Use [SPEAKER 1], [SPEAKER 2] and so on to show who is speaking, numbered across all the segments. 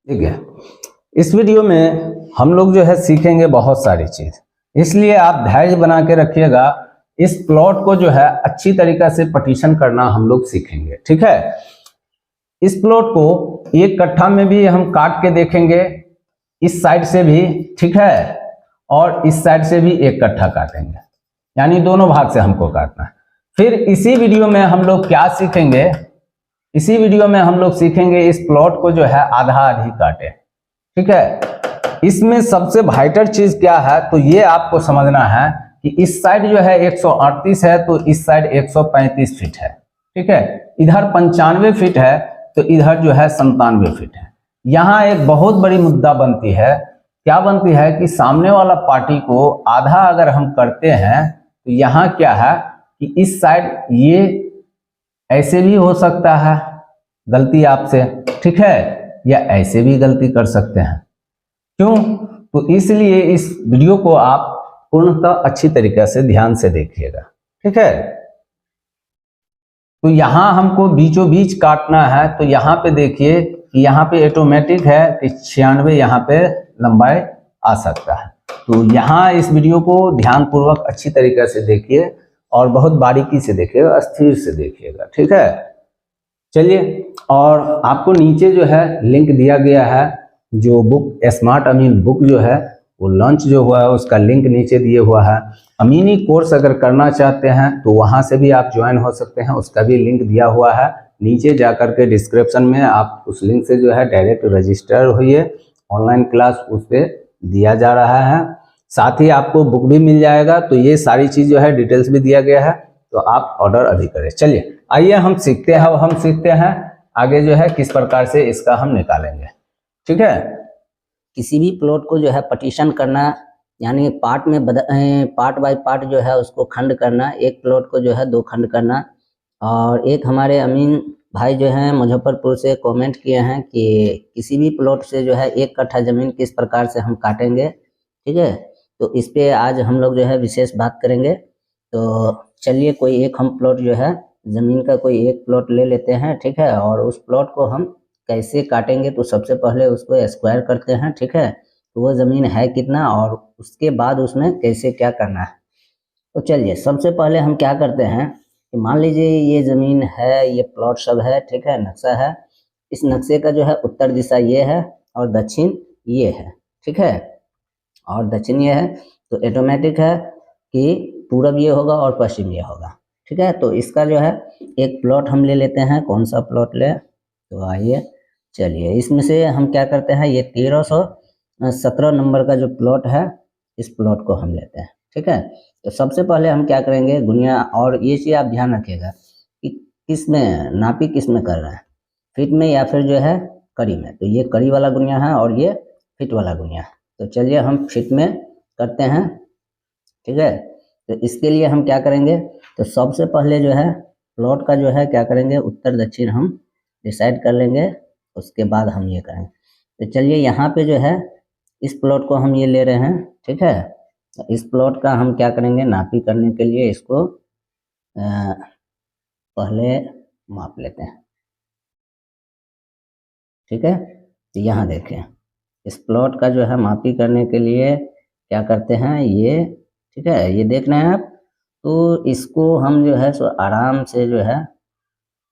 [SPEAKER 1] ठीक है। इस वीडियो में हम लोग जो है सीखेंगे बहुत सारी चीज, इसलिए आप धैर्य बना के रखिएगा। इस प्लॉट को जो है अच्छी तरीका से पार्टीशन करना हम लोग सीखेंगे। ठीक है। इस प्लॉट को एक कट्ठा में भी हम काट के देखेंगे, इस साइड से भी, ठीक है, और इस साइड से भी एक कट्ठा काटेंगे, यानी दोनों भाग से हमको काटना है। फिर इसी वीडियो में हम लोग क्या सीखेंगे, इसी वीडियो में हम लोग सीखेंगे इस प्लॉट को जो है आधा आधी काटे। ठीक है। इसमें सबसे वाइटल चीज क्या है, तो ये आपको समझना है कि इस साइड जो है 138 है तो इस साइड 135 फीट है। ठीक है। इधर 95 फीट है तो इधर जो है 97 फीट है। यहाँ एक बहुत बड़ी मुद्दा बनती है, क्या बनती है कि सामने वाला पार्टी को आधा अगर हम करते हैं तो यहाँ क्या है कि इस साइड ये ऐसे भी हो सकता है गलती आपसे, ठीक है, या ऐसे भी गलती कर सकते हैं। क्यों? तो इसलिए इस वीडियो को आप पूर्णतः अच्छी तरीके से ध्यान से देखिएगा। ठीक है। तो यहाँ हमको बीचों बीच काटना है, तो यहाँ पे देखिए कि यहाँ पे ऑटोमेटिक है कि 96 यहाँ पे लंबाई आ सकता है। तो यहाँ इस वीडियो को ध्यान पूर्वक अच्छी तरीके से देखिए और बहुत बारीकी से देखिएगा, स्थिर से देखिएगा। ठीक है। चलिए, और आपको नीचे जो है लिंक दिया गया है, जो बुक स्मार्ट अमीन बुक जो है वो लॉन्च जो हुआ है उसका लिंक नीचे दिए हुआ है। अमीनी कोर्स अगर करना चाहते हैं तो वहां से भी आप ज्वाइन हो सकते हैं, उसका भी लिंक दिया हुआ है नीचे जाकर के डिस्क्रिप्शन में। आप उस लिंक से जो है डायरेक्ट रजिस्टर होइए, ऑनलाइन क्लास उस पर दिया जा रहा है, साथ ही आपको बुक भी मिल जाएगा। तो ये सारी चीज जो है डिटेल्स भी दिया गया है, तो आप ऑर्डर अभी करें। चलिए आइए हम सीखते हैं आगे जो है किस प्रकार से इसका हम निकालेंगे। ठीक है।
[SPEAKER 2] किसी भी प्लॉट को जो है पार्टीशन करना, यानी पार्ट में पार्ट बाय पार्ट जो है उसको खंड करना, एक प्लॉट को जो है दो खंड करना। और एक हमारे अमीन भाई जो हैं मुजफ्फरपुर से कमेंट किए हैं कि किसी भी प्लॉट से जो है एक कट्ठा ज़मीन किस प्रकार से हम काटेंगे। ठीक है। तो इस पे आज हम लोग जो है विशेष बात करेंगे। तो चलिए कोई एक हम प्लॉट जो है ज़मीन का कोई एक प्लॉट ले लेते हैं। ठीक है। और उस प्लॉट को हम कैसे काटेंगे, तो सबसे पहले उसको स्क्वायर करते हैं। ठीक है। तो वो ज़मीन है कितना और उसके बाद उसमें कैसे क्या करना है। तो चलिए सबसे पहले हम क्या करते हैं कि मान लीजिए ये ज़मीन है, ये प्लॉट सब है, ठीक है, नक्शा है। इस नक्शे का जो है उत्तर दिशा ये है और दक्षिण ये है। ठीक है। और दक्षिण ये है तो ऑटोमेटिक है कि पूरब ये होगा और पश्चिम ये होगा। ठीक है। तो इसका जो है एक प्लॉट हम ले लेते हैं। कौन सा प्लॉट ले, तो आइए चलिए इसमें से हम क्या करते हैं, ये 1317 नंबर का जो प्लॉट है इस प्लॉट को हम लेते हैं। ठीक है। तो सबसे पहले हम क्या करेंगे, गुनिया, और ये चीज़ आप ध्यान रखिएगा कि किस में नापी, किस में कर रहा है, फीट में या फिर जो है कड़ी में। तो ये कड़ी वाला गुनिया है और ये फीट वाला गुनिया है। तो चलिए हम फीट में करते हैं। ठीक है। तो इसके लिए हम क्या करेंगे, तो सबसे पहले जो है प्लॉट का जो है क्या करेंगे, उत्तर दक्षिण हम डिसाइड कर लेंगे, उसके बाद हम ये करेंगे। तो चलिए यहाँ पे जो है इस प्लॉट को हम ये ले रहे हैं। ठीक है। तो इस प्लॉट का हम क्या करेंगे, नापी करने के लिए इसको पहले माप लेते हैं। ठीक है। तो यहाँ देखें, इस प्लॉट का जो है मापी करने के लिए क्या करते हैं, ये, ठीक है, ये देख रहे हैं आप। तो इसको हम जो है सो आराम से जो है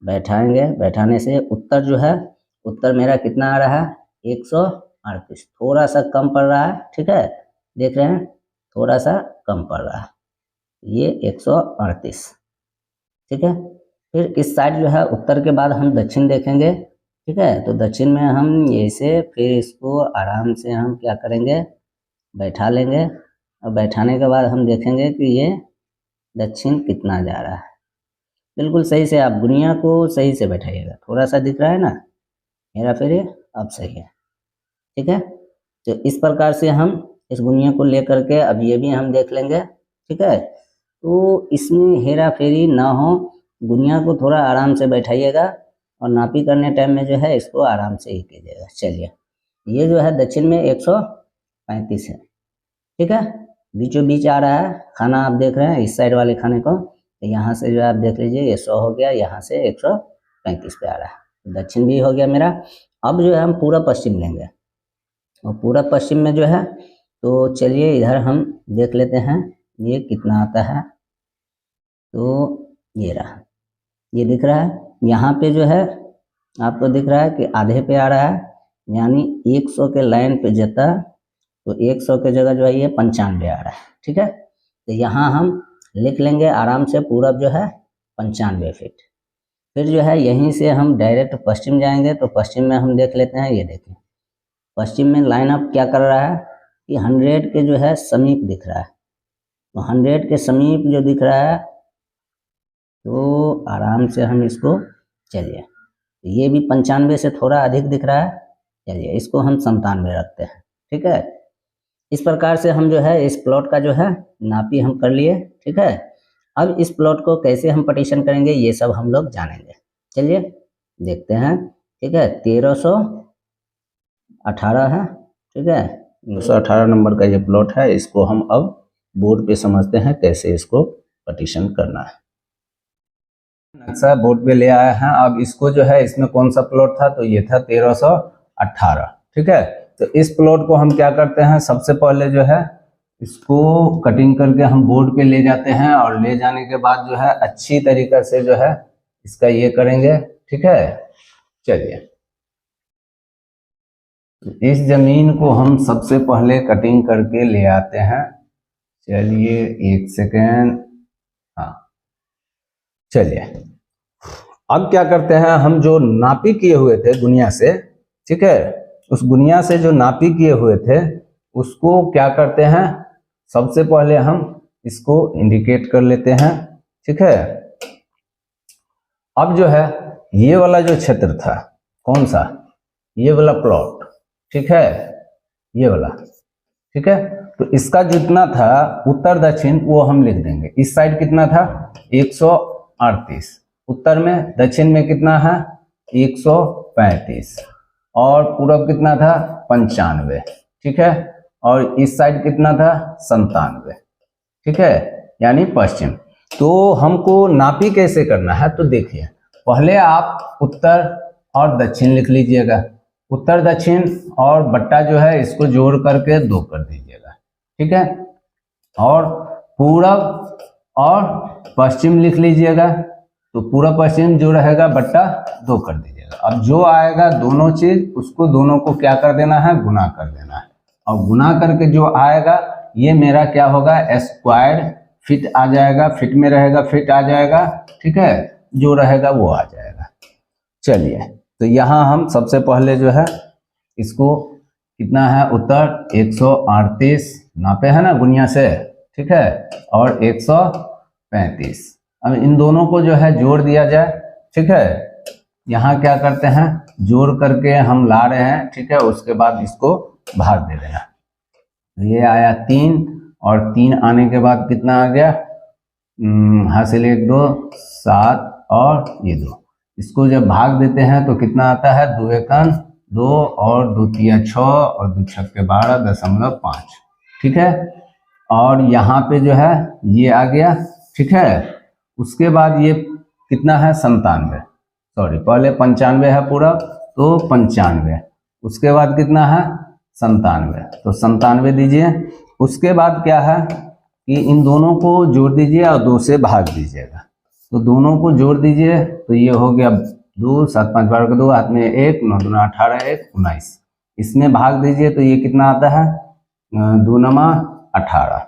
[SPEAKER 2] बैठाएंगे। बैठाने से उत्तर जो है, उत्तर मेरा कितना आ रहा है, 138, थोड़ा सा कम पड़ रहा है। ठीक है। देख रहे हैं, थोड़ा सा कम पड़ रहा है, ये 138। ठीक है। फिर इस साइड जो है उत्तर के बाद हम दक्षिण देखेंगे। ठीक है। तो दक्षिण में हम ऐसे फिर इसको आराम से हम क्या करेंगे, बैठा लेंगे। और बैठाने के बाद हम देखेंगे कि ये दक्षिण कितना जा रहा है। बिल्कुल सही से आप गुनिया को सही से बैठाइएगा। थोड़ा सा दिख रहा है ना मेरा, फिर ये अब सही है। ठीक है। तो इस प्रकार से हम इस गुनिया को लेकर के अब ये भी हम देख लेंगे। ठीक है। तो इसमें हेरा फेरी ना हो, गुनिया को थोड़ा आराम से बैठाइएगा और नापी करने टाइम में जो है इसको आराम से ही कीजिएगा। चलिए ये जो है दक्षिण में 135 है। ठीक है। बीचों बीच आ रहा है खाना, आप देख रहे हैं इस साइड वाले खाने को। तो यहाँ से जो आप देख लीजिए ये 100 हो गया, यहाँ से 135 पे आ रहा है। दक्षिण भी हो गया मेरा। अब जो है हम पूरा पश्चिम लेंगे, और पूरा पश्चिम में जो है, तो चलिए इधर हम देख लेते हैं ये कितना आता है। तो ये रहा, ये दिख रहा है, यहाँ पे जो है आपको दिख रहा है कि आधे पे आ रहा है, यानी 100 के लाइन पे जता, तो 100 के जगह जो है ये 95 आ रहा है। ठीक है, तो यहाँ हम लिख लेंगे आराम से पूरब जो है 95 फीट। फिर जो है यहीं से हम डायरेक्ट पश्चिम जाएंगे, तो पश्चिम में हम देख लेते हैं, ये देखिए पश्चिम में लाइन अप क्या कर रहा है कि 100 के जो है समीप दिख रहा है। तो 100 के समीप जो दिख रहा है, तो आराम से हम इसको, चलिए ये भी 95 से थोड़ा अधिक दिख रहा है, चलिए इसको हम 97 रखते हैं। ठीक है, इस प्रकार से हम जो है इस प्लॉट का जो है नापी हम कर लिए। ठीक है, अब इस प्लॉट को कैसे हम पार्टीशन करेंगे ये सब हम लोग जानेंगे, चलिए देखते हैं। ठीक है, 1318 है। ठीक है, 1318 नंबर का ये प्लॉट है, इसको हम अब बोर्ड पे समझते हैं कैसे इसको पार्टीशन करना है। नक्शा बोर्ड पे ले आया है। अब इसको जो है, इसमें कौन सा प्लॉट था, तो ये था 1318। ठीक है, तो इस प्लॉट को हम क्या करते हैं, सबसे पहले जो है इसको कटिंग करके हम बोर्ड पे ले जाते हैं, और ले जाने के बाद जो है अच्छी तरीके से जो है इसका ये करेंगे। ठीक है, चलिए इस जमीन को हम सबसे पहले कटिंग करके ले आते हैं। चलिए एक सेकेंड, हाँ चलिए अब क्या करते हैं, हम जो नापी किए हुए थे गुनिया से, ठीक है, उस गुनिया से जो नापी किए हुए थे उसको क्या करते हैं, सबसे पहले हम इसको इंडिकेट कर लेते हैं। ठीक है, अब जो है ये वाला जो क्षेत्र था, कौन सा, ये वाला प्लॉट, ठीक है, ये वाला, ठीक है, तो इसका जितना था उत्तर दक्षिण वो हम लिख देंगे। इस साइड कितना था 138, उत्तर में, दक्षिण में कितना है 135, और पूरब कितना था 95। ठीक है, और इस साइड कितना था 97। ठीक है, यानी पश्चिम। तो हमको नापी कैसे करना है, तो देखिए पहले आप उत्तर और दक्षिण लिख लीजिएगा। उत्तर दक्षिण और बट्टा जो है इसको जोड़ करके 2 कर दीजिएगा। ठीक है, और पूरब और पश्चिम लिख लीजिएगा, तो पूरब पश्चिम जो रहेगा बट्टा 2 कर दीजिएगा। अब जो आएगा दोनों चीज, उसको दोनों को क्या कर देना है, गुना कर देना है, और गुना करके जो आएगा ये मेरा क्या होगा, स्क्वायर फीट आ जाएगा, फीट में रहेगा, फीट आ जाएगा। ठीक है, जो रहेगा वो आ जाएगा। चलिए, तो यहाँ हम सबसे पहले जो है इसको कितना है, उत्तर 138 नापे है ना गुनिया से, ठीक है, और 135। अब इन दोनों को जो है जोड़ दिया जाए। ठीक है, यहाँ क्या करते हैं, जोड़ करके हम ला रहे हैं। ठीक है, उसके बाद इसको भाग दे रहे हैं। ये आया 3, और 3 आने के बाद कितना आ गया, हासिल 1 2 7 और ये 2। इसको जब भाग देते हैं तो कितना आता है, 2 एकन 2 और 2 तिया 6 और 2 छक्के 12.5। ठीक है, और यहाँ पे जो है ये आ गया। ठीक है, उसके बाद ये कितना है 97, सॉरी पहले 95 है पूरा, तो 95, उसके बाद कितना है 97, तो 97 दीजिए। उसके बाद क्या है कि इन दोनों को जोड़ दीजिए और 2 से भाग दीजिएगा। तो दोनों को जोड़ दीजिए, तो ये हो गया 2 7 5 12 का 2, हाथ में 1 9 2 18 1 19। इसमें भाग दीजिए तो ये कितना आता है, 2 9 18।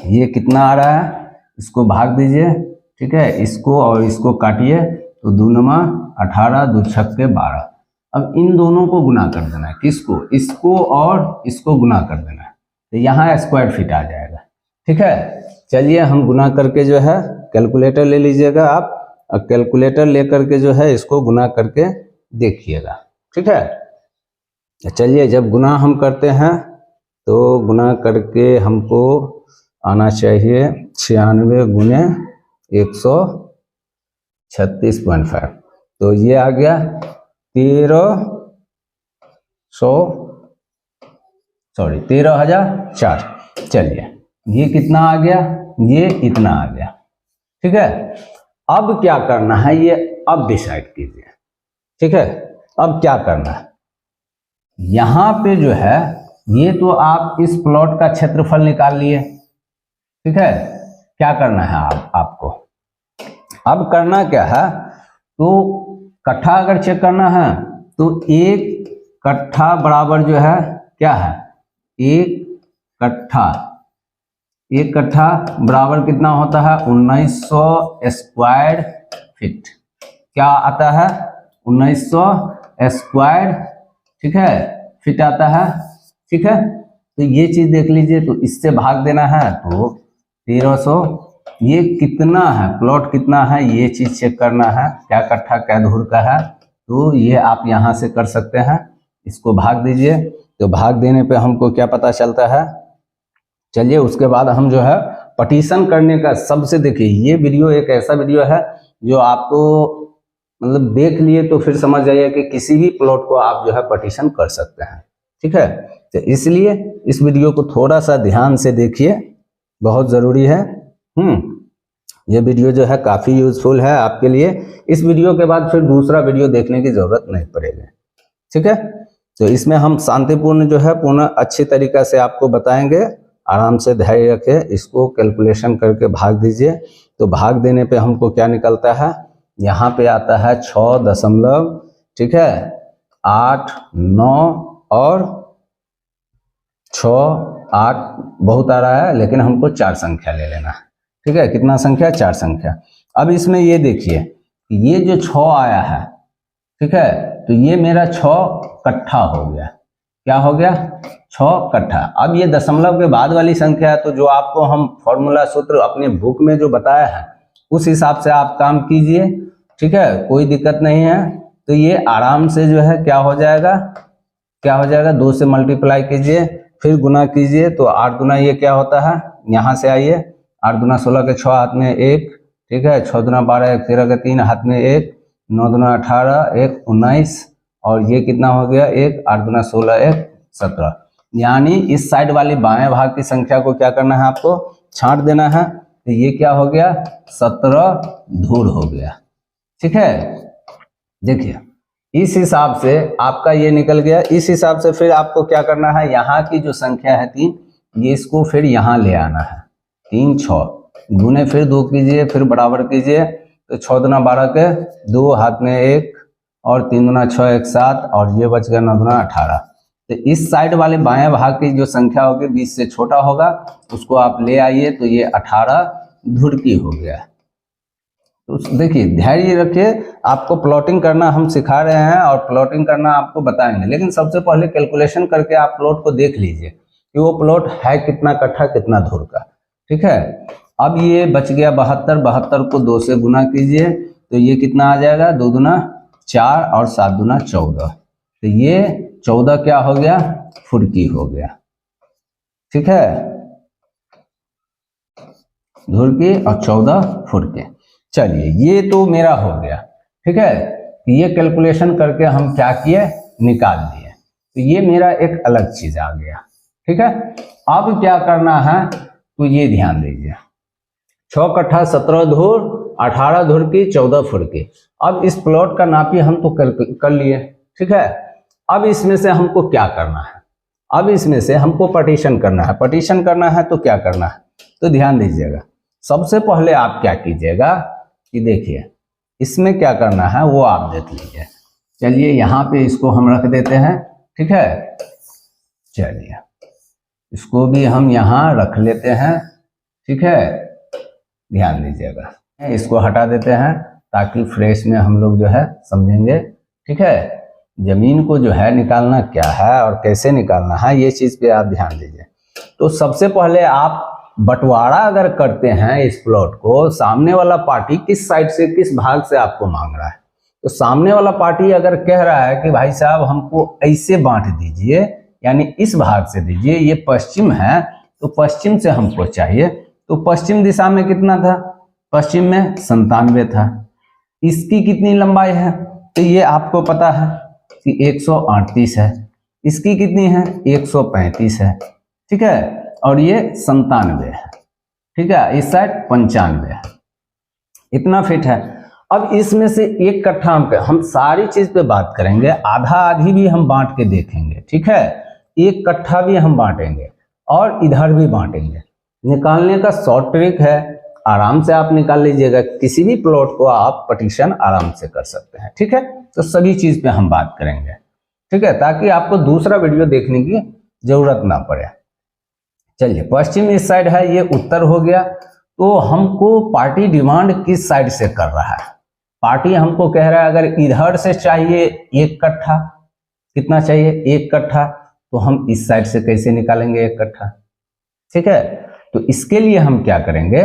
[SPEAKER 2] ये कितना आ रहा है, इसको भाग दीजिए। ठीक है, इसको और इसको काटिए, तो 2 9 18 2 छक्के 12। अब इन दोनों को गुना कर देना है, किसको, इसको और इसको गुना कर देना है, तो यहाँ स्क्वायर फीट आ जाएगा। ठीक है, चलिए हम गुना करके जो है, कैलकुलेटर ले लीजिएगा आप, और कैलकुलेटर लेकर के जो है इसको गुना करके देखिएगा। ठीक है, चलिए जब गुना हम करते हैं तो गुना करके हमको आना चाहिए 96 गुने 136.5, तो ये आ गया 13,004। चलिए ये कितना आ गया, ये इतना आ गया। ठीक है, अब क्या करना है ये अब डिसाइड कीजिए।
[SPEAKER 1] ठीक है, अब क्या करना है, यहां पे जो है ये तो आप इस प्लॉट का क्षेत्रफल निकाल लिए, ठीक है। क्या करना है आपको अब करना क्या है, तो कट्ठा अगर चेक करना है तो 1 कट्ठा बराबर जो है क्या है, 1 कट्ठा, 1 कट्ठा बराबर कितना होता है 1900 स्क्वायर फीट। क्या आता है 1900 स्क्वायर, ठीक है, फीट आता है, ठीक है। तो ये चीज देख लीजिए, तो इससे भाग देना है तो 1300, ये कितना है प्लॉट कितना है ये चीज चेक करना है, क्या कट्ठा क्या धुर का है, तो ये आप यहां से कर सकते हैं, इसको भाग दीजिए, तो भाग देने पे हमको क्या पता चलता है। चलिए उसके बाद हम जो है पटिशन करने का, सबसे देखिए ये वीडियो एक ऐसा वीडियो है जो आपको मतलब देख लिए तो फिर समझ जाइए कि किसी भी प्लॉट को आप जो है पटिशन कर सकते हैं, ठीक है। तो इसलिए इस वीडियो को थोड़ा सा ध्यान से देखिए, बहुत ज़रूरी है। ये वीडियो जो है काफ़ी यूजफुल है आपके लिए, इस वीडियो के बाद फिर दूसरा वीडियो देखने की ज़रूरत नहीं पड़ेगी, ठीक है। तो इसमें हम शांतिपूर्ण जो है पूर्ण अच्छी तरीक़ा से आपको बताएंगे, आराम से धैर्य रखें, इसको कैलकुलेशन करके भाग दीजिए, तो भाग देने पे हमको क्या निकलता है, यहाँ पे आता है 6 ठीक है 8 9 और 6 8 बहुत आ रहा है, लेकिन हमको 4 संख्या ले लेना है, ठीक है। कितना संख्या, 4 संख्या। अब इसमें ये देखिए ये जो 6 आया है, ठीक है, तो ये मेरा 6 कट्ठा हो गया, क्या हो गया 6 कट्ठा। अब ये दशमलव के बाद वाली संख्या है, तो जो आपको हम फॉर्मूला सूत्र अपने बुक में जो बताया है उस हिसाब से आप काम कीजिए, ठीक है, कोई दिक्कत नहीं है। तो ये आराम से जो है क्या हो जाएगा, क्या हो जाएगा 2 से मल्टीप्लाई कीजिए, फिर गुना कीजिए, तो 8 गुना ये क्या होता है, यहाँ से आइए 8 दुना 16 के 6 हाथ में 1, ठीक है, 6 दुना 12 1 13 के 3 हाथ में 1, 9 दुना 18 1 19, और ये कितना हो गया 1, 8 दुना 16 1 17। यानी इस साइड वाली बाएं भाग की संख्या को क्या करना है, आपको छांट देना है, तो ये क्या हो गया 17 धूर हो गया, ठीक है। देखिए इस हिसाब से आपका ये निकल गया। इस हिसाब से फिर आपको क्या करना है, यहाँ की जो संख्या है 3, ये इसको फिर यहाँ ले आना है, 3 6 गुने फिर 2 कीजिए, फिर बराबर कीजिए, तो 6 दुना 12 के 2 हाथ में 1, और 3 दुना 6 1 7, और ये बच गया 9 दुना 18। तो इस साइड वाले बाएं भाग की जो संख्या होगी 20 से छोटा होगा, उसको आप ले आइए, तो ये 18 धुरकी हो गया। तो देखिए धैर्य रखिए, आपको प्लॉटिंग करना हम सिखा रहे हैं और प्लॉटिंग करना आपको बताएंगे, लेकिन सबसे पहले कैलकुलेशन करके आप प्लॉट को देख लीजिए कि वो प्लॉट है कितना कट्ठा कितना धुर का, ठीक है। अब ये बच गया 72, 72 को 2 से गुना कीजिए, तो ये कितना आ जाएगा 2 दुना 4 और 7 दुना 14, तो ये 14 क्या हो गया फुर्की हो गया, ठीक है, धुरकी और 14 फुर्के। चलिए ये तो मेरा हो गया, ठीक है। ये कैलकुलेशन करके हम क्या किए, निकाल लिए, तो ये मेरा एक अलग चीज आ गया, ठीक है। अब क्या करना है, तो ये ध्यान दीजिए 6 कट्ठा 17 धुर 18 धुरकी 14 फुरकी। अब इस प्लॉट का नापी हम तो कर लिए, ठीक है। अब इसमें से हमको क्या करना है, अब इसमें से हमको पार्टीशन करना है। पार्टीशन करना है तो क्या करना है, तो ध्यान दीजिएगा, सबसे पहले आप क्या कीजिएगा कि देखिए इसमें क्या करना है वो आप देख लीजिए। चलिए यहाँ पे इसको हम रख देते हैं, ठीक है। चलिए इसको भी हम यहाँ रख लेते हैं, ठीक है, ध्यान दीजिएगा। इसको हटा देते हैं ताकि फ्रेश में हम लोग जो है समझेंगे, ठीक है। जमीन को जो है निकालना क्या है और कैसे निकालना है ये चीज़ पे आप ध्यान दीजिए। तो सबसे पहले आप बंटवारा अगर करते हैं इस प्लॉट को, सामने वाला पार्टी किस साइड से किस भाग से आपको मांग रहा है, तो सामने वाला पार्टी अगर कह रहा है कि भाई साहब हमको ऐसे बांट दीजिए, यानी इस भाग से दीजिए, ये पश्चिम है तो पश्चिम से हमको चाहिए, तो पश्चिम दिशा में कितना था, पश्चिम में 97 था। इसकी कितनी लंबाई है, तो ये आपको पता है कि 138 है। इसकी कितनी है 135 है, ठीक है, और ये 97 है, ठीक है। इस साइड 95 है, इतना फिट है। अब इसमें से 1 कट्ठा हम सारी चीज पे बात करेंगे, आधा आधी भी हम बांट के देखेंगे, ठीक है। 1 कट्ठा भी हम बांटेंगे और इधर भी बांटेंगे। निकालने का शॉर्ट ट्रिक है, आराम से आप निकाल लीजिएगा, किसी भी प्लॉट को आप पार्टीशन आराम से कर सकते हैं, ठीक है। तो सभी चीज पे हम बात करेंगे, ठीक है, ताकि आपको दूसरा वीडियो देखने की जरूरत ना पड़े। चलिए, पश्चिम इस साइड है, ये उत्तर हो गया। तो हमको पार्टी डिमांड किस साइड से कर रहा है? पार्टी हमको कह रहा है अगर इधर से चाहिए 1 कट्ठा, कितना चाहिए? 1 कट्ठा। तो हम इस साइड से कैसे निकालेंगे 1 कट्ठा? ठीक है, तो इसके लिए हम क्या करेंगे,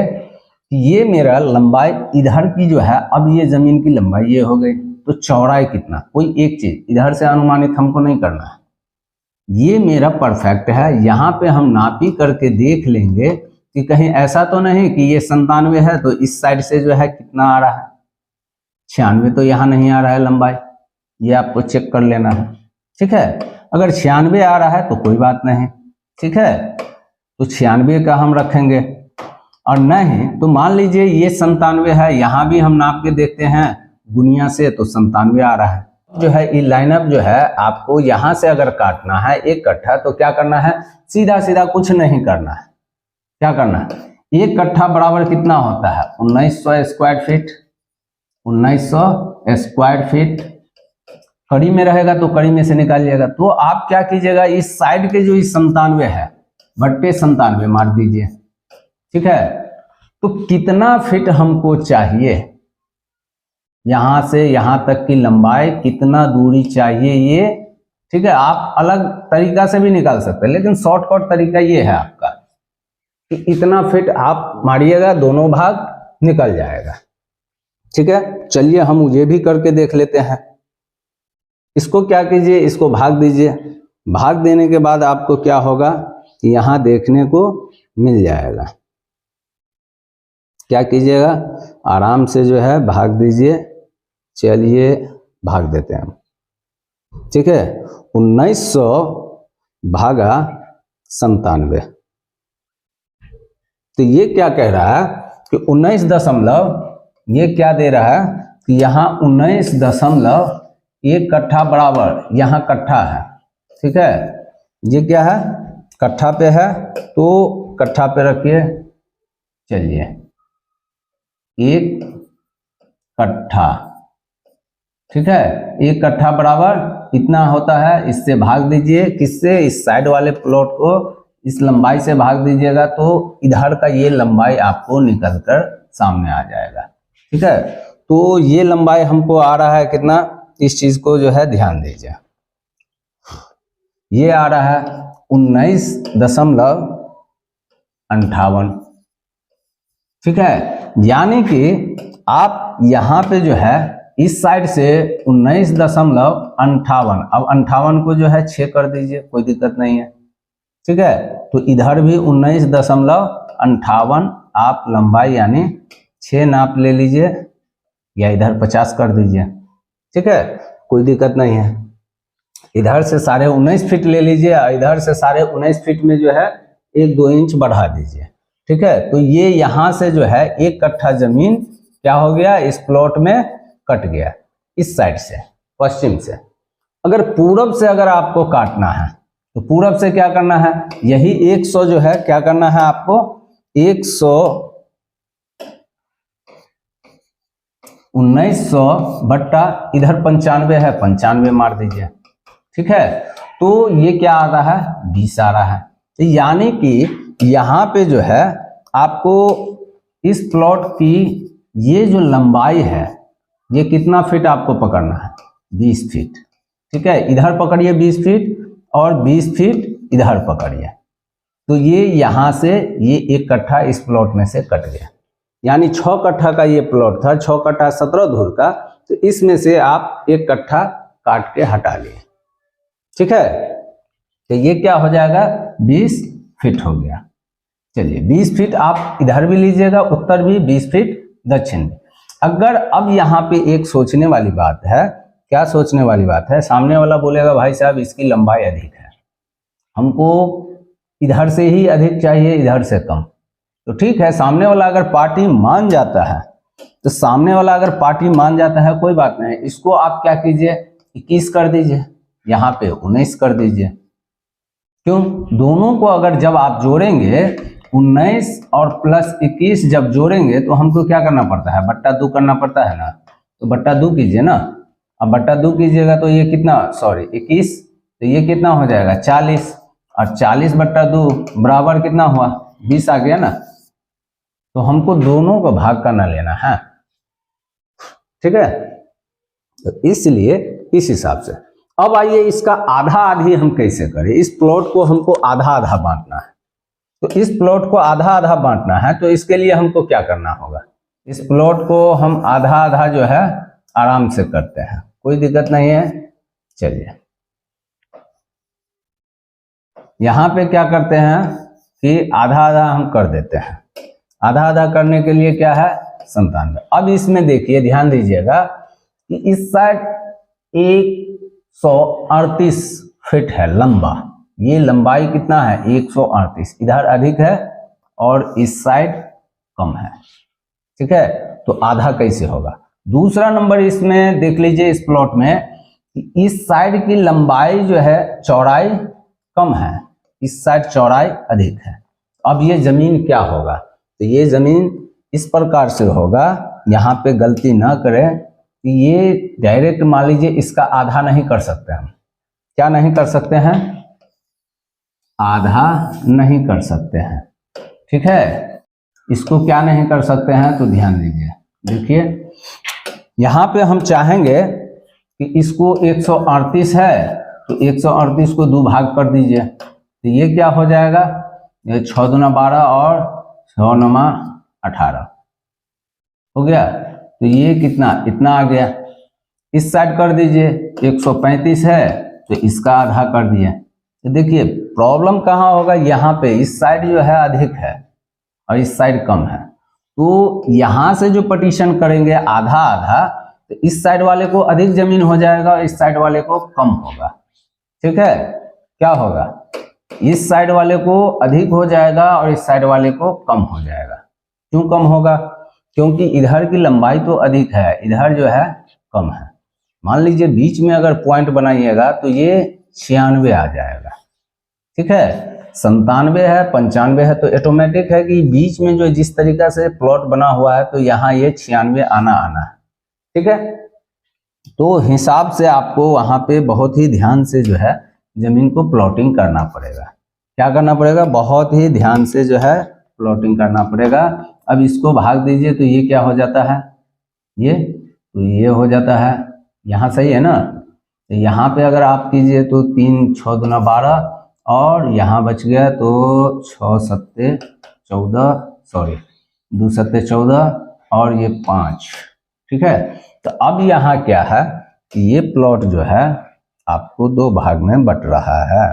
[SPEAKER 1] ये मेरा लंबाई इधर की जो है, अब ये जमीन की लंबाई ये हो गई, तो चौड़ाई कितना, कोई एक चीज इधर से अनुमानित हमको नहीं करना है, ये मेरा परफेक्ट है। यहाँ पे हम नापी करके देख लेंगे कि कहीं ऐसा तो नहीं कि ये 97 है तो इस साइड से जो है कितना आ रहा है, 96 तो यहाँ नहीं आ रहा है लंबाई, ये आपको चेक कर लेना है, ठीक है। अगर 96 आ रहा है तो कोई बात नहीं, ठीक है, तो 96 का हम रखेंगे। और नहीं तो मान लीजिए ये 97 है, यहाँ भी हम नाप के देखते हैं गुनिया से, तो 97 आ रहा है। जो है ये लाइनअप जो है आपको यहाँ से अगर काटना है 1 कट्ठा, तो क्या करना है, सीधा सीधा कुछ नहीं करना है। क्या करना है, 1 कट्ठा बराबर कितना होता है, 1900 स्क्वायर फीट। 1900 स्क्वायर फीट कड़ी में रहेगा तो कड़ी में से निकालिएगा। तो आप क्या कीजिएगा, इस साइड के जो इस 97 है, बट्टे 97 मार दीजिए, ठीक है। तो कितना फीट हमको चाहिए, यहां से यहां तक की लंबाई कितना दूरी चाहिए ये, ठीक है। आप अलग तरीका से भी निकाल सकते हैं, लेकिन शॉर्टकट तरीका ये है आपका कि इतना फीट आप मारिएगा, दोनों भाग निकल जाएगा, ठीक है। चलिए हम ये भी करके देख लेते हैं। इसको क्या कीजिए, इसको भाग दीजिए, भाग देने के बाद आपको क्या होगा कि यहां देखने को मिल जाएगा। क्या कीजिएगा, आराम से जो है भाग दीजिए। चलिए भाग देते हैं हम, ठीक है। 1900 भागा 97, तो ये क्या कह रहा है कि 19 दशमलव, ये क्या दे रहा है कि यहाँ 19.1 कट्ठा बराबर, यहाँ कट्ठा है, ठीक है। ये क्या है, कट्ठा पे है, तो कट्ठा पे रखिए। चलिए 1 कट्ठा, ठीक है। 1 कट्ठा बराबर इतना होता है, इससे भाग दीजिए, किससे, इस साइड वाले प्लॉट को इस लंबाई से भाग दीजिएगा, तो इधर का ये लंबाई आपको निकलकर सामने आ जाएगा, ठीक है। तो ये लंबाई हमको आ रहा है कितना, इस चीज को जो है ध्यान दीजिए, ये आ रहा है 19.58, ठीक है। यानी कि आप यहाँ पे जो है इस साइड से 19.58, अब 58 को जो है 6 कर दीजिए, कोई दिक्कत नहीं है, ठीक है। तो इधर भी 19.58 आप लंबाई यानी 6 नाप ले लीजिए, या इधर 50 कर दीजिए, ठीक है, कोई दिक्कत नहीं है। इधर से 19.5 फीट ले लीजिए, इधर से 19.5 फीट में जो है 1-2 इंच बढ़ा दीजिए, ठीक है। तो ये यहाँ से जो है 1 कट्ठा जमीन क्या हो गया, इस प्लॉट में कट गया, इस साइड से, पश्चिम से। अगर पूरब से अगर आपको काटना है तो पूरब से क्या करना है, यही 100 जो है क्या करना है आपको, 1900 बट्टा इधर 95 है, 95 मार दीजिए, ठीक है। तो ये क्या आ रहा है, 20 आ रहा है। तो यानी कि यहाँ पे जो है आपको इस प्लॉट की ये जो लंबाई है, ये कितना फीट आपको पकड़ना है, 20 फीट, ठीक है। इधर पकड़िए 20 फीट और 20 फीट इधर पकड़िए, तो ये यहाँ से ये 1 कट्ठा इस प्लॉट में से कट गया, यानी 6 कट्ठा का ये प्लॉट था, 6 कट्ठा 17 धुर का, तो इसमें से आप 1 कट्ठा काट के हटा लिए, ठीक है। तो ये क्या हो जाएगा, 20 फीट हो गया। चलिए 20 फीट आप इधर भी लीजिएगा, उत्तर भी 20 फीट दक्षिण भी। अगर अब यहाँ पे एक सोचने वाली बात है, क्या सोचने वाली बात है, सामने वाला बोलेगा भाई साहब इसकी लंबाई अधिक है, हमको इधर से ही अधिक चाहिए, इधर से कम। तो ठीक है, सामने वाला अगर पार्टी मान जाता है तो सामने वाला अगर पार्टी मान जाता है कोई बात नहीं, इसको आप क्या कीजिए 21 कर दीजिए, यहाँ पे 19 कर दीजिए। क्यों? दोनों को अगर जब आप जोड़ेंगे 19 और प्लस 21 जब जोड़ेंगे तो हमको क्या करना पड़ता है, बट्टा 2 करना पड़ता है ना। तो बट्टा 2 कीजिए ना। अब बट्टा 2 कीजिएगा तो ये कितना, सॉरी 21, तो ये कितना हो जाएगा 40, और 40 बट्टा 2 बराबर कितना हुआ 20 आ गया ना। तो हमको दोनों को भाग करना लेना है, ठीक है। तो इसलिए इस हिसाब से अब आइए इसका आधा आधी हम कैसे करें। इस प्लॉट को हमको आधा आधा बांटना है। तो इस प्लॉट को आधा आधा बांटना है तो इसके लिए हमको क्या करना होगा, इस प्लॉट को हम आधा आधा जो है आराम से करते हैं, कोई दिक्कत नहीं है। चलिए यहां पे क्या करते हैं कि आधा आधा हम कर देते हैं। आधा आधा करने के लिए क्या है 97। अब इसमें देखिए ध्यान दीजिएगा कि इस साइड 138 फीट है लंबा, ये लंबाई कितना है 138, इधर अधिक है और इस साइड कम है, ठीक है। तो आधा कैसे होगा। दूसरा नंबर इसमें देख लीजिए इस प्लॉट में कि इस साइड की लंबाई जो है चौड़ाई कम है, इस साइड चौड़ाई अधिक है। अब ये जमीन क्या होगा, तो ये जमीन इस प्रकार से होगा, यहाँ पे गलती ना करें कि ये डायरेक्ट मान लीजिए इसका आधा नहीं कर सकते हम। क्या नहीं कर सकते हैं, आधा नहीं कर सकते हैं, ठीक है। इसको क्या नहीं कर सकते हैं तो ध्यान दीजिए, देखिए यहाँ पे हम चाहेंगे कि इसको 138 है तो 138 को 2 भाग कर दीजिए, तो ये क्या हो जाएगा, ये 6 दूना 12 और 6 9 18 हो गया। तो ये कितना, इतना आ गया। इस साइड कर दीजिए 135 है तो इसका आधा कर दिए। तो देखिए प्रॉब्लम कहाँ होगा, यहाँ पे इस साइड जो है अधिक है और इस साइड कम है। तो यहाँ से जो पार्टीशन करेंगे आधा आधा, तो इस साइड वाले को अधिक जमीन हो जाएगा और इस साइड वाले को कम होगा, ठीक है। क्या होगा, इस साइड वाले को अधिक हो जाएगा और इस साइड वाले को कम हो जाएगा। क्यों कम होगा, क्योंकि इधर की लंबाई तो अधिक है, इधर जो है कम है। मान लीजिए बीच में अगर पॉइंट बनाइएगा तो ये 96 आ जाएगा, ठीक है। 97 है 95 है, तो ऑटोमेटिक है कि बीच में जो जिस तरीका से प्लॉट बना हुआ है तो यहाँ ये 96 आना है, ठीक है। तो हिसाब से आपको वहाँ पे बहुत ही ध्यान से जो है जमीन को प्लॉटिंग करना पड़ेगा। क्या करना पड़ेगा, बहुत ही ध्यान से जो है प्लॉटिंग करना पड़ेगा। अब इसको भाग दीजिए तो ये क्या हो जाता है, ये तो ये हो जाता है, यहाँ सही है ना। तो यहाँ पे अगर आप कीजिए तो 3 6 दूना 12 और यहाँ बच गया तो 6 7 14, सॉरी 2 7 14 और ये 5, ठीक है। तो अब यहाँ क्या है कि ये प्लॉट जो है आपको 2 भाग में बट रहा है।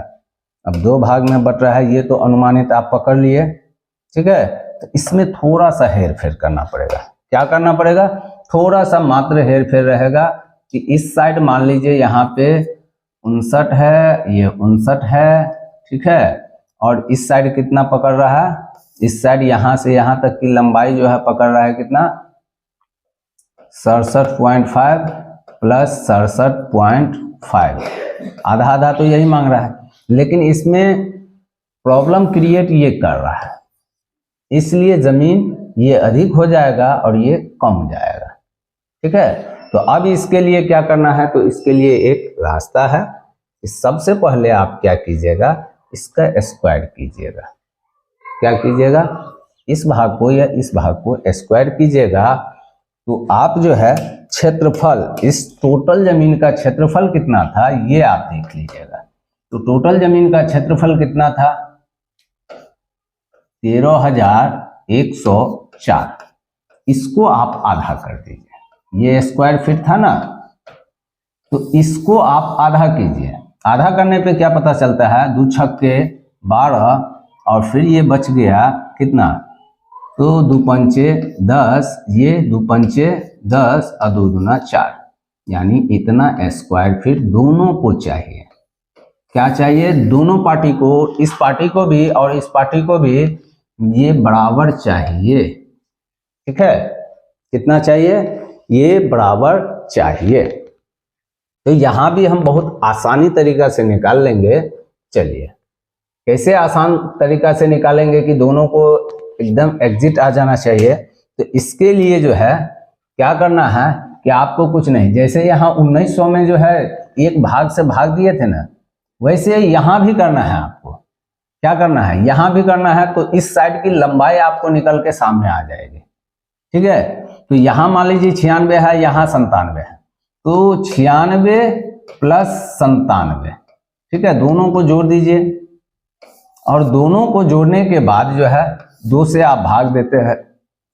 [SPEAKER 1] अब 2 भाग में बट रहा है, ये तो अनुमानित आप पकड़ लिए, ठीक है। तो इसमें थोड़ा सा हेर फेर करना पड़ेगा। क्या करना पड़ेगा, थोड़ा सा मात्र हेर फेर रहेगा कि इस साइड मान लीजिए यहाँ पे 59 है, ये 59 है, ठीक है। और इस साइड कितना पकड़ रहा है, इस साइड यहाँ से यहाँ तक की लंबाई जो है पकड़ रहा है कितना 67.5 प्लस 67.5, आधा आधा तो यही मांग रहा है। लेकिन इसमें प्रॉब्लम क्रिएट ये कर रहा है, इसलिए जमीन ये अधिक हो जाएगा और ये कम हो जाएगा, ठीक है। तो अब इसके लिए क्या करना है, तो इसके लिए एक रास्ता है। सबसे पहले आप क्या कीजिएगा, इसका स्क्वायर कीजिएगा। क्या कीजिएगा, इस भाग को या इस भाग को स्क्वायर कीजिएगा। तो आप जो है क्षेत्रफल, इस टोटल जमीन का क्षेत्रफल कितना था ये आप देख लीजिएगा। तो टोटल जमीन का क्षेत्रफल कितना था 13,104। इसको आप आधा कर दीजिए, ये स्क्वायर फीट था ना, तो इसको आप आधा कीजिए। आधा करने पे क्या पता चलता है, 2 छक्के 12 और फिर ये बच गया कितना, तो 2 पंचे 10, ये 2 पंचे 10 और 2 दूना 4, यानी इतना स्क्वायर फीट दोनों को चाहिए। क्या चाहिए, दोनों पार्टी को, इस पार्टी को भी और इस पार्टी को भी ये बराबर चाहिए, ठीक है। कितना चाहिए, ये बराबर चाहिए। तो यहां भी हम बहुत आसानी तरीका से निकाल लेंगे। चलिए कैसे आसान तरीका से निकालेंगे कि दोनों को एकदम एग्जिट आ जाना चाहिए। तो इसके लिए जो है क्या करना है कि आपको कुछ नहीं, जैसे यहाँ 1900 में जो है एक भाग से भाग दिए थे ना, वैसे यहाँ भी करना है आपको। क्या करना है, यहाँ भी करना है। तो इस साइड की लंबाई आपको निकल के सामने आ जाएगी। ठीक है, तो यहाँ मान लीजिए 96 है, यहाँ 97 है, तो 96 प्लस 97, ठीक है, दोनों को जोड़ दीजिए। और दोनों को जोड़ने के बाद जो है 2 से आप भाग देते हैं।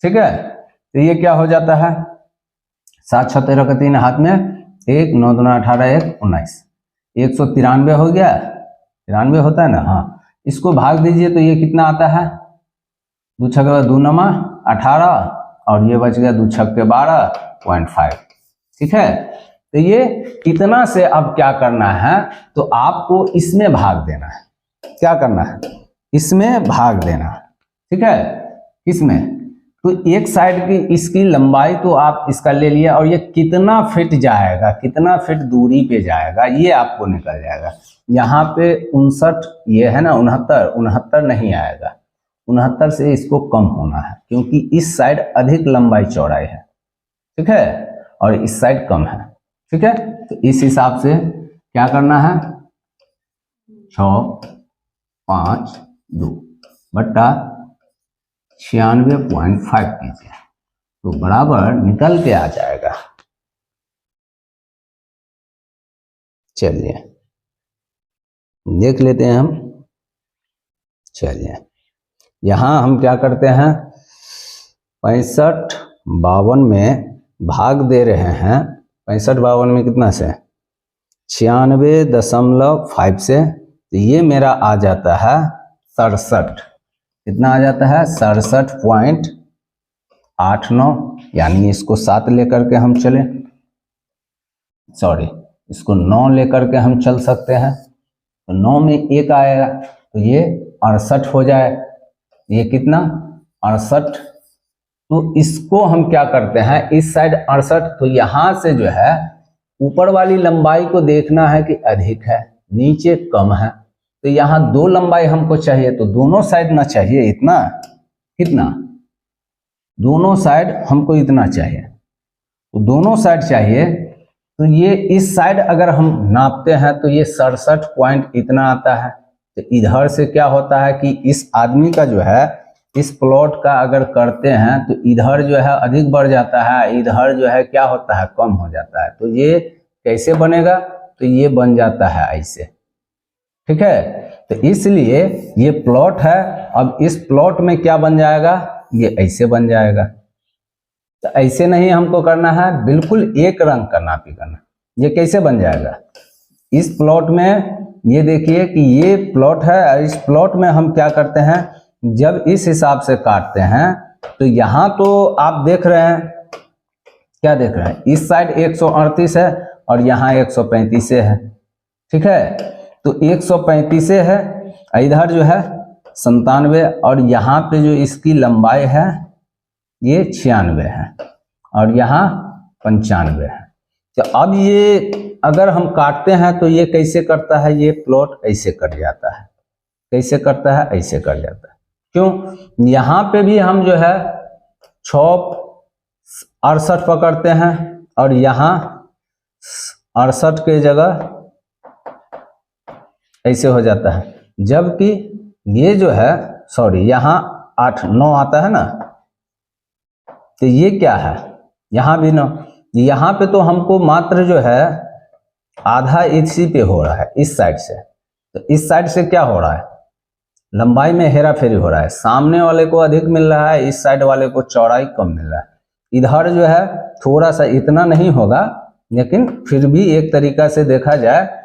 [SPEAKER 1] ठीक है, तो ये क्या हो जाता है, 7 6 13 का 3 हाथ में 1, 9 2 18 1 19, 193 हो गया। 93 होता है ना, हाँ, इसको भाग दीजिए तो ये कितना आता है, 2 6 2 9 18 और ये बच गया 2 6 12.5। ठीक है, तो ये इतना से अब क्या करना है, तो आपको इसमें भाग देना है। क्या करना है, इसमें भाग देना। ठीक है, इसमें तो एक साइड की इसकी लंबाई तो आप इसका ले लिया, और ये कितना फिट जाएगा, कितना फिट दूरी पे जाएगा, ये आपको निकल जाएगा। यहाँ पे 59 ये है ना, 69 नहीं आएगा, 69 से इसको कम होना है, क्योंकि इस साइड अधिक लंबाई चौड़ाई है। ठीक है, और इस साइड कम है। ठीक है, तो इस हिसाब से क्या करना है, 6 5 2 बट्टा 96.5 कीजिए, तो बराबर निकल के आ जाएगा। चलिए देख लेते हैं हम। चलिए यहाँ हम क्या करते हैं, 65 52 में भाग दे रहे हैं। 65 52 में कितना से, 96.5 से, तो ये मेरा आ जाता है 67। कितना आ जाता है, 67.89, यानी इसको 7 लेकर के हम चले, सॉरी इसको 9 लेकर के हम चल सकते हैं। तो 9 में 1 आएगा, तो ये 68 हो जाए। ये कितना, 68। तो इसको हम क्या करते हैं, इस साइड 68, तो यहाँ से जो है ऊपर वाली लंबाई को देखना है कि अधिक है, नीचे कम है। तो यहाँ 2 लंबाई हमको चाहिए, तो दोनों साइड ना चाहिए इतना, कितना, दोनों साइड हमको इतना चाहिए, तो दोनों साइड चाहिए। तो ये इस साइड अगर हम नापते हैं तो ये 67 पॉइंट इतना आता है। तो इधर से क्या होता है कि इस आदमी का जो है, इस प्लॉट का अगर करते हैं तो इधर जो है अधिक बढ़ जाता है, इधर जो है क्या होता है, कम हो जाता है। तो ये कैसे बनेगा, तो ये बन जाता है ऐसे। ठीक है, तो इसलिए ये प्लॉट है। अब इस प्लॉट में क्या बन जाएगा, ये ऐसे बन जाएगा। तो ऐसे नहीं हमको करना है, बिल्कुल एक रंग का नापी करना। ये कैसे बन जाएगा, इस प्लॉट में ये देखिए कि ये प्लॉट है, इस प्लॉट में हम क्या करते हैं, जब इस हिसाब से काटते हैं तो यहाँ तो आप देख रहे हैं, क्या देख रहे हैं, इस साइड 138 है और यहाँ 135 है। ठीक है, तो 135 है, इधर जो है 97, और यहाँ पे जो इसकी लंबाई है ये 96 है, और यहाँ 95 है। तो अब ये अगर हम काटते हैं तो ये कैसे करता है, ये प्लॉट ऐसे कट जाता है। कैसे करता है, ऐसे कट जाता है। क्यों, यहाँ पे भी हम जो है 668 पकड़ते हैं, और यहाँ 68 के जगह ऐसे हो जाता है। जबकि ये जो है, सॉरी, यहाँ 8 9 आता है ना, तो ये क्या है, यहाँ भी 9। यहाँ पे तो हमको मात्र जो है आधा इसी पे हो रहा है, इस साइड से। तो इस साइड से क्या हो रहा है, लंबाई में हेरा फेरी हो रहा है। सामने वाले को अधिक मिल रहा है, इस साइड वाले को चौड़ाई कम मिल रहा है। इधर जो है थोड़ा सा, इतना नहीं होगा, लेकिन फिर भी एक तरीका से देखा जाए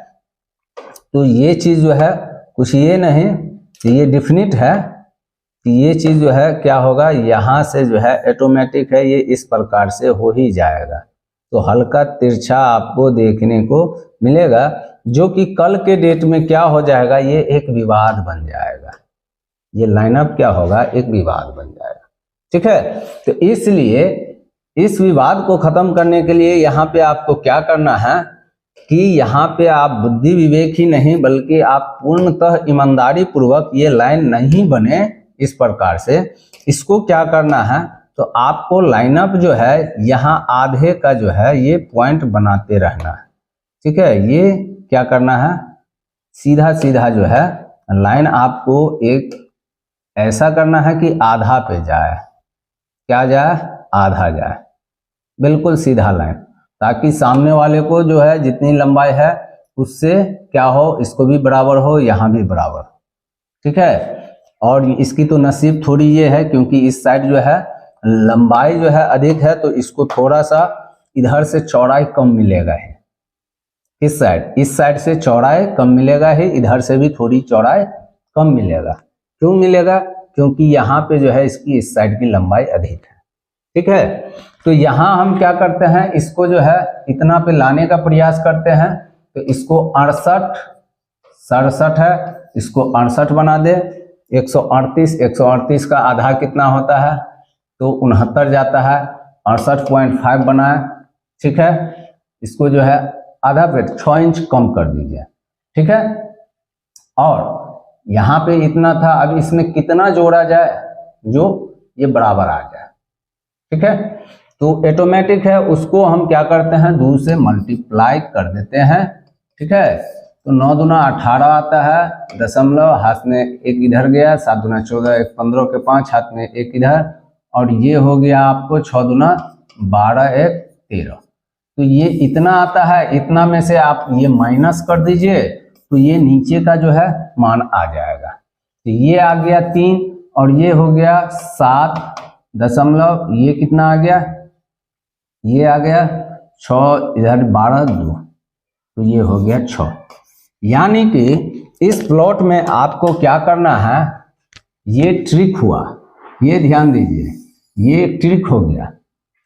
[SPEAKER 1] तो ये चीज़ जो है कुछ ये नहीं, तो ये डिफिनिट है कि ये चीज़ जो है क्या होगा, यहाँ से जो है ऑटोमेटिक है, ये इस प्रकार से हो ही जाएगा। तो हल्का तिरछा आपको देखने को मिलेगा, जो कि कल के डेट में क्या हो जाएगा, ये एक विवाद बन जाएगा। ये लाइनअप क्या होगा, एक विवाद बन जाएगा। ठीक है, तो इसलिए इस विवाद को खत्म करने के लिए यहाँ पे आपको क्या करना है कि यहाँ पे आप बुद्धि विवेक ही नहीं बल्कि आप पूर्णतः ईमानदारी पूर्वक ये लाइन नहीं बने इस प्रकार से, इसको क्या करना है तो आपको लाइनअप जो है यहाँ आधे का जो है ये पॉइंट बनाते रहना है। ठीक है, ये क्या करना है, सीधा सीधा जो है लाइन आपको एक ऐसा करना है कि आधा पे जाए, क्या जाए, आधा जाए, बिल्कुल सीधा लाइन, ताकि सामने वाले को जो है जितनी लंबाई है उससे क्या हो, इसको भी बराबर हो, यहाँ भी बराबर। ठीक है, और इसकी तो नसीब थोड़ी ये है क्योंकि इस साइड जो है लंबाई जो है अधिक है तो इसको थोड़ा सा इधर से चौड़ाई कम मिलेगा है। इस साइड से चौड़ाई कम मिलेगा है, इधर से भी थोड़ी चौड़ाई कम मिलेगा। क्यों मिलेगा, क्योंकि यहाँ पे जो है इसकी इस साइड की लंबाई अधिक है। ठीक है, तो यहाँ हम क्या करते हैं, इसको जो है इतना पे लाने का प्रयास करते हैं, तो इसको 67 है, इसको 68 बना दे, 138 का आधा कितना होता है तो 69 जाता है, 68.5 बनाए। ठीक है, इसको जो है आधा पे 6 इंच कम कर दीजिए। ठीक है, और यहाँ पे इतना था, अब इसमें कितना जोड़ा जाए जो ये बराबर आ जाए। ठीक है, तो ऑटोमेटिक है, उसको हम क्या करते हैं 2 से मल्टीप्लाई कर देते हैं। ठीक है, तो 9 दूना 18 आता है, दशमलव हाथ में एक इधर गया, 7 दूना 14, 1 15 के 5 हाथ में एक इधर, और ये हो गया आपको 6 दूना 12, 1 13। तो ये इतना आता है, इतना में से आप ये माइनस कर दीजिए तो ये नीचे का जो है मान आ जाएगा। तो ये आ गया 3 और ये हो गया 7 दशमलव, ये कितना आ गया, ये आ गया 6, इधर 12 2, तो ये हो गया 6। यानी कि इस प्लॉट में आपको क्या करना है, ये ट्रिक हुआ, ये ध्यान दीजिए, ये ट्रिक हो गया।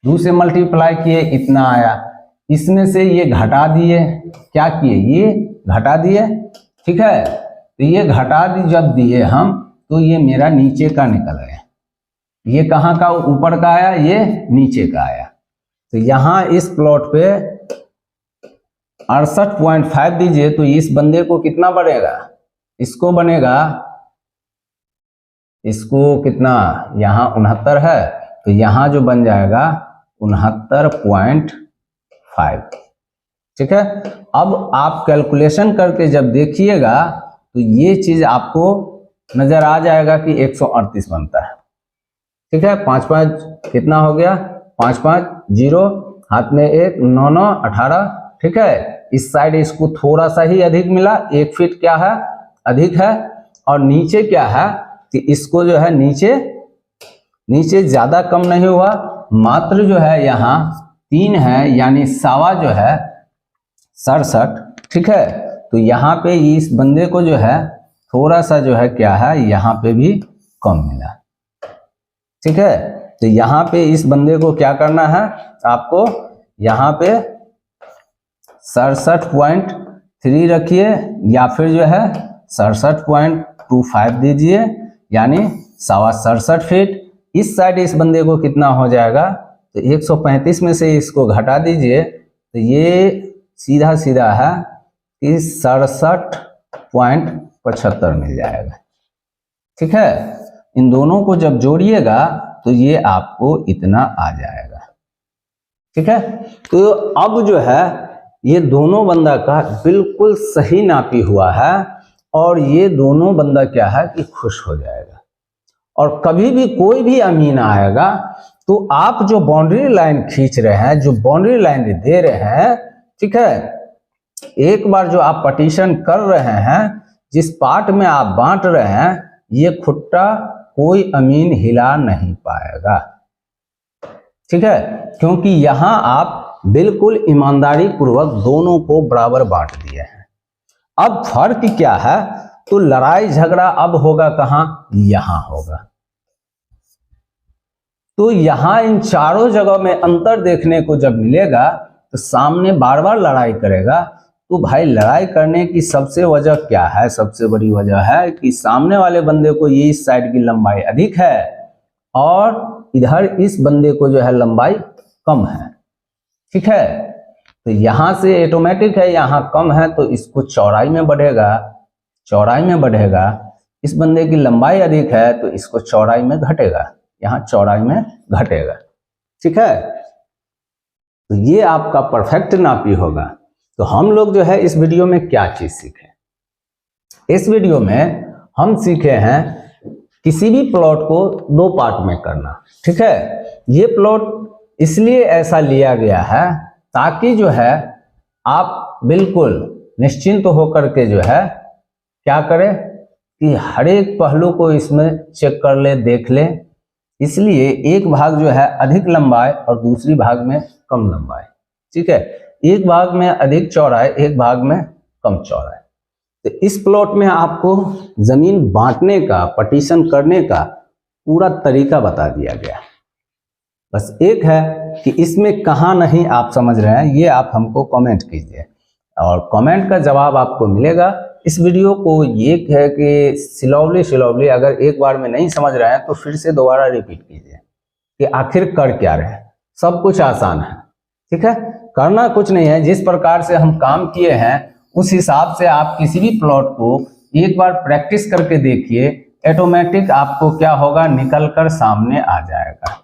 [SPEAKER 1] 2 से मल्टीप्लाई किए इतना आया, इसमें से ये घटा दिए, क्या किए, ये घटा दिए। ठीक है, तो ये घटा दी जब दिए हम, तो ये मेरा नीचे का निकल गया, ये कहाँ का ऊपर का आया, ये नीचे का आया। तो यहाँ इस प्लॉट पे 68.5 दीजिए तो इस बंदे को कितना बनेगा, इसको बनेगा, इसको कितना, यहाँ 69 है तो यहाँ जो बन जाएगा 69.5। ठीक है, अब आप कैलकुलेशन करके जब देखिएगा तो ये चीज आपको नजर आ जाएगा कि 138 बनता है। ठीक है, 5 5 कितना हो गया, 5 5 0, हाथ में 1 9 9 18। ठीक है, इस साइड इसको थोड़ा सा ही अधिक मिला, 1 फीट क्या है अधिक है, और नीचे क्या है कि इसको जो है नीचे ज्यादा कम नहीं हुआ, मात्र जो है यहाँ 3 है, यानी सावा जो है 67। ठीक है, तो यहाँ पे इस बंदे को जो है थोड़ा सा जो है क्या है, यहाँ पे भी कम मिला। ठीक है, तो यहाँ पे इस बंदे को क्या करना है, आपको यहाँ पे 67.3 रखिए या फिर जो है 67.25 दीजिए, यानी 67.25 फीट। इस साइड इस बंदे को कितना हो जाएगा, तो 135 में से इसको घटा दीजिए तो ये सीधा सीधा है कि 67.75 मिल जाएगा। ठीक है, इन दोनों को जब जोड़िएगा तो ये आपको इतना आ जाएगा। ठीक है, तो अब जो है ये दोनों बंदा का बिल्कुल सही नापी हुआ है, और ये दोनों बंदा क्या है कि खुश हो जाएगा। और कभी भी कोई भी अमीन आएगा तो आप जो बाउंड्री लाइन खींच रहे हैं, जो बाउंड्री लाइन दे रहे हैं, ठीक है, एक बार जो आप पार्टीशन कर रहे हैं, जिस पार्ट में आप बांट रहे हैं, ये खुट्टा कोई अमीन हिला नहीं पाएगा। ठीक है, क्योंकि यहां आप बिल्कुल ईमानदारी पूर्वक दोनों को बराबर बांट दिए हैं। अब फर्क क्या है, तो लड़ाई झगड़ा अब होगा कहां, यहां होगा। तो यहां इन चारों जगह में अंतर देखने को जब मिलेगा तो सामने बार बार लड़ाई करेगा। तो भाई लड़ाई करने की सबसे वजह क्या है, सबसे बड़ी वजह है कि सामने वाले बंदे को ये इस साइड की लंबाई अधिक है और इधर इस बंदे को जो है लंबाई कम है, ठीक है। तो यहाँ से ऑटोमेटिक है, यहाँ कम है तो इसको चौड़ाई में बढ़ेगा, चौड़ाई में बढ़ेगा। इस बंदे की लंबाई अधिक है तो इसको चौड़ाई में घटेगा, यहाँ चौड़ाई में घटेगा, ठीक है। तो ये आपका परफेक्ट नापी होगा। तो हम लोग जो है इस वीडियो में क्या चीज सीखे, इस वीडियो में हम सीखे हैं किसी भी प्लॉट को दो पार्ट में करना, ठीक है। ये प्लॉट इसलिए ऐसा लिया गया है ताकि जो है आप बिल्कुल निश्चिंत होकर के जो है क्या करें कि हर एक पहलू को इसमें चेक कर ले, देख ले। इसलिए एक भाग जो है अधिक लंबाई और दूसरी भाग में कम लंबाई, ठीक है। एक भाग में अधिक चौड़ाई, एक भाग में कम चौड़ाई। तो इस प्लॉट में आपको जमीन बांटने का, पार्टीशन करने का पूरा तरीका बता दिया गया। बस एक है कि इसमें कहाँ नहीं आप समझ रहे हैं, ये आप हमको कमेंट कीजिए और कमेंट का जवाब आपको मिलेगा। इस वीडियो को ये है कि स्लोली अगर एक बार में नहीं समझ रहे हैं तो फिर से दोबारा रिपीट कीजिए कि आखिर कर क्या रहे। सब कुछ आसान है, ठीक है, करना कुछ नहीं है। जिस प्रकार से हम काम किए हैं उस हिसाब से आप किसी भी प्लॉट को एक बार प्रैक्टिस करके देखिए, ऑटोमेटिक आपको क्या होगा, निकल कर सामने आ जाएगा,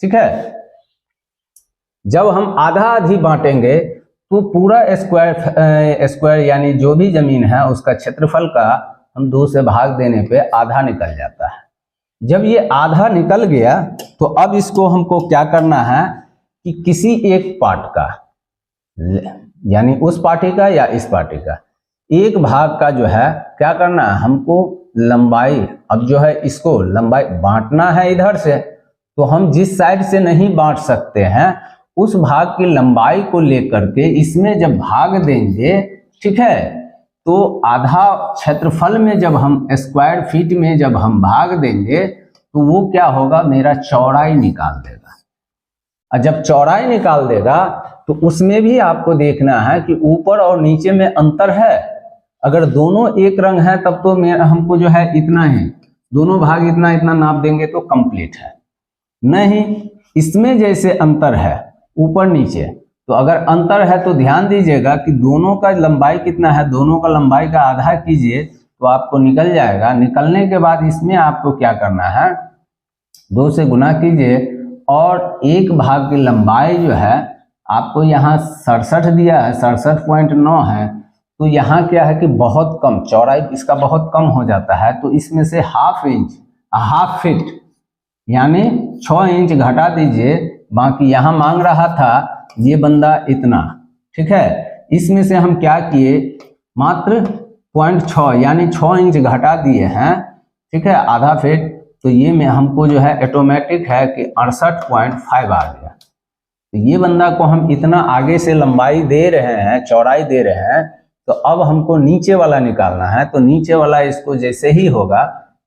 [SPEAKER 1] ठीक है। जब हम आधा आधी बांटेंगे तो पूरा स्क्वायर यानी जो भी जमीन है उसका क्षेत्रफल का हम 2 से भाग देने पे आधा निकल जाता है। जब ये आधा निकल गया तो अब इसको हमको क्या करना है कि किसी एक पार्ट का यानी उस पार्टी का या इस पार्टी का एक भाग का जो है क्या करना है, हमको लंबाई, अब जो है इसको लंबाई बांटना है इधर से, तो हम जिस साइड से नहीं बांट सकते हैं उस भाग की लंबाई को लेकर के इसमें जब भाग देंगे, ठीक है, तो आधा क्षेत्रफल में जब हम स्क्वायर फीट में जब हम भाग देंगे तो वो क्या होगा, मेरा चौड़ाई निकाल देगा। और जब चौड़ाई निकाल देगा तो उसमें भी आपको देखना है कि ऊपर और नीचे में अंतर है। अगर दोनों एक रंग है तब तो हमको जो है इतना ही, दोनों भाग इतना इतना नाप देंगे तो कंप्लीट है। नहीं, इसमें जैसे अंतर है ऊपर नीचे, तो अगर अंतर है तो ध्यान दीजिएगा कि दोनों का लंबाई कितना है, दोनों का लंबाई का आधा कीजिए तो आपको निकल जाएगा। निकलने के बाद इसमें आपको क्या करना है, 2 से गुना कीजिए और एक भाग की लंबाई जो है आपको यहाँ 67 दिया है, 67.9 है, तो यहाँ क्या है कि बहुत कम चौड़ाई इसका बहुत कम हो जाता है, तो इसमें से हाफ फीट यानी 6 इंच घटा दीजिए। बाकी यहाँ मांग रहा था ये बंदा इतना, ठीक है, इसमें से हम क्या किए, मात्र 0.6 यानी 6 इंच घटा दिए हैं, ठीक है, आधा फीट। तो ये में हमको जो है ऑटोमेटिक है कि 68.5 आ गया। तो ये बंदा को हम इतना आगे से लंबाई दे रहे हैं, चौड़ाई दे रहे हैं, तो अब हमको नीचे वाला निकालना है। तो नीचे वाला इसको जैसे ही होगा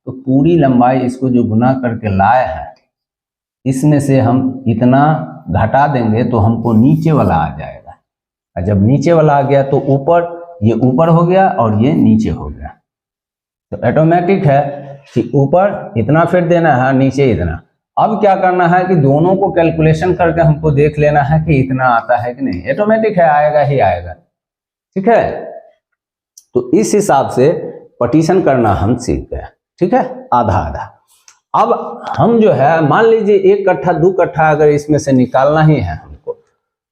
[SPEAKER 1] तो पूरी लंबाई इसको जो गुना करके लाए हैं इसमें से हम इतना घटा देंगे तो हमको नीचे वाला आ जाएगा। और जब नीचे वाला आ गया तो ऊपर, ये ऊपर हो गया और ये नीचे हो गया। तो ऑटोमेटिक है कि ऊपर इतना फिट देना है, नीचे इतना। अब क्या करना है कि दोनों को कैलकुलेशन करके हमको देख लेना है कि इतना आता है कि नहीं। ऑटोमेटिक है, आएगा ही आएगा, ठीक है। तो इस हिसाब से पार्टीशन करना हम सीख गए, ठीक है, आधा आधा। अब हम जो है मान लीजिए 1 कट्ठा 2 कट्ठा अगर इसमें से निकालना ही है हमको,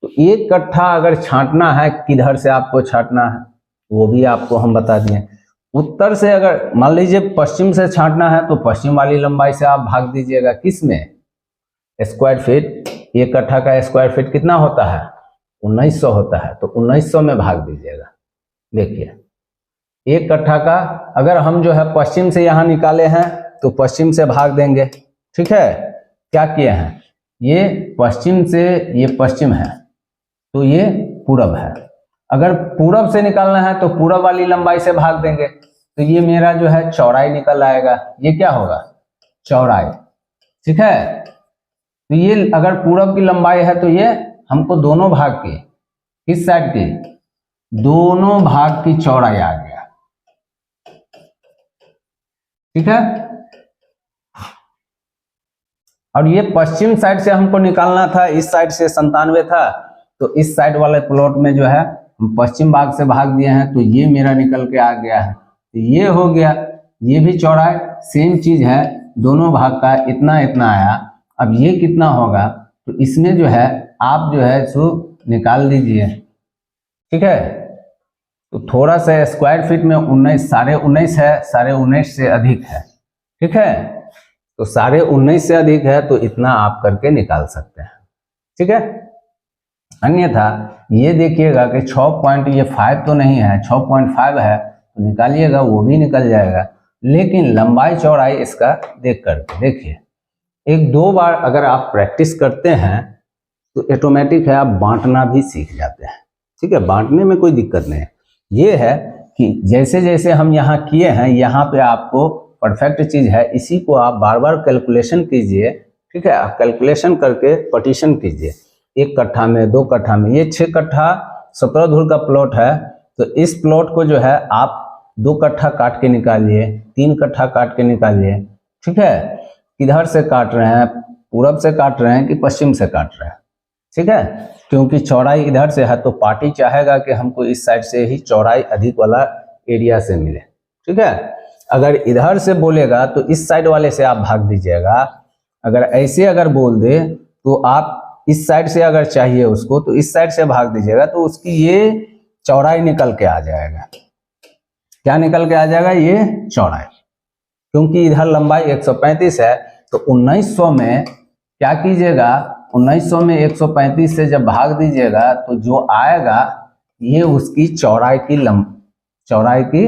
[SPEAKER 1] तो 1 कट्ठा अगर छांटना है, किधर से आपको छांटना है वो भी आपको हम बता दिए। उत्तर से अगर मान लीजिए पश्चिम से छांटना है तो पश्चिम वाली लंबाई से आप भाग दीजिएगा, किस में, स्क्वायर फीट। 1 कट्ठा का स्क्वायर फीट कितना होता है, 1900 होता है, तो 1900 में भाग दीजिएगा। देखिए 1 कट्ठा का अगर हम जो है पश्चिम से यहाँ निकाले हैं तो पश्चिम से भाग देंगे, ठीक है। क्या किए हैं, ये पश्चिम से, ये पश्चिम है तो ये पूरब है। अगर पूरब से निकालना है तो पूरब वाली लंबाई से भाग देंगे, तो ये मेरा जो है चौड़ाई निकल आएगा। ये क्या होगा, चौड़ाई, ठीक है। तो ये अगर पूरब की लंबाई है तो ये हमको दोनों भाग की, किस साइड की, दोनों भाग की चौड़ाई आ गया, ठीक है। और ये पश्चिम साइड से हमको निकालना था, इस साइड से 97 था, तो इस साइड वाले प्लॉट में जो है हम पश्चिम भाग से भाग दिए हैं, तो ये मेरा निकल के आ गया है, तो ये हो गया। ये भी चौड़ाई सेम चीज है, दोनों भाग का इतना इतना आया। अब ये कितना होगा, तो इसमें जो है आप जो है सो निकाल दीजिए, ठीक है। तो थोड़ा सा स्क्वायर फीट में 19 19.5 है, 19.5 से अधिक है, ठीक है। तो 19.5 से अधिक है तो इतना आप करके निकाल सकते हैं, ठीक है। अन्यथा ये देखिएगा कि 6.5 तो नहीं है, 6.5 है तो निकालिएगा, वो भी निकल जाएगा। लेकिन लंबाई चौड़ाई इसका देख करके देखिए, 1-2 बार अगर आप प्रैक्टिस करते हैं तो ऑटोमेटिक है, आप बांटना भी सीख जाते हैं, ठीक है। बांटने में कोई दिक्कत नहीं है। ये है कि जैसे जैसे हम यहाँ किए हैं, यहाँ पे आपको परफेक्ट चीज है, इसी को आप बार बार कैलकुलेशन कीजिए, ठीक है। आप कैलकुलेशन करके पार्टीशन कीजिए, 1 कट्ठा में, 2 कट्ठा में। ये 6 कट्ठा 17 धुर का प्लॉट है, तो इस प्लॉट को जो है आप 2 कट्ठा काट के निकालिए, 3 कट्ठा काट के निकालिए, ठीक है। किधर से काट रहे हैं, पूरब से काट रहे हैं कि पश्चिम से काट रहे हैं, ठीक है। क्योंकि चौड़ाई इधर से है तो पार्टी चाहेगा कि हमको इस साइड से ही चौड़ाई अधिक वाला एरिया से मिले, ठीक है। अगर इधर से बोलेगा तो इस साइड वाले से आप भाग दीजिएगा। अगर ऐसे अगर बोल दे तो आप इस साइड से अगर चाहिए उसको तो इस साइड से भाग दीजिएगा, तो उसकी ये चौड़ाई निकल के आ जाएगा। क्या निकल के आ जाएगा, ये चौड़ाई। क्योंकि इधर लंबाई 135 है, तो 1900 में क्या कीजिएगा, 1900 में 135 से जब भाग दीजिएगा तो जो आएगा ये उसकी चौड़ाई की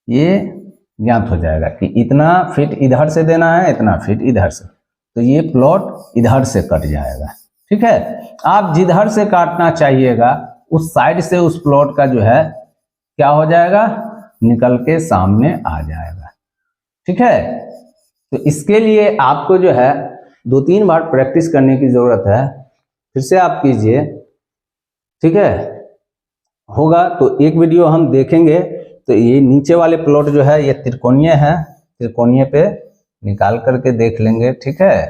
[SPEAKER 1] ये ज्ञात हो जाएगा कि इतना फीट इधर से देना है, इतना फीट इधर से, तो ये प्लॉट इधर से कट जाएगा, ठीक है। आप जिधर से काटना चाहिएगा उस साइड से उस प्लॉट का जो है क्या हो जाएगा, निकल के सामने आ जाएगा, ठीक है। तो इसके लिए आपको जो है 2-3 बार प्रैक्टिस करने की जरूरत है, फिर से आप कीजिए, ठीक है। होगा तो एक वीडियो हम देखेंगे, तो ये नीचे वाले प्लॉट जो है ये त्रिकोणीय है, त्रिकोणीय पे निकाल करके देख लेंगे, ठीक है।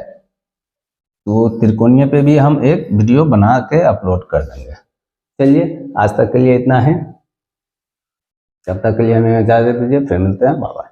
[SPEAKER 1] तो त्रिकोणीय पे भी हम एक वीडियो बना के अपलोड कर देंगे। चलिए आज तक के लिए इतना है, तब तक के लिए हमें इजाजत दीजिए, फिर मिलते हैं, बाय बाय।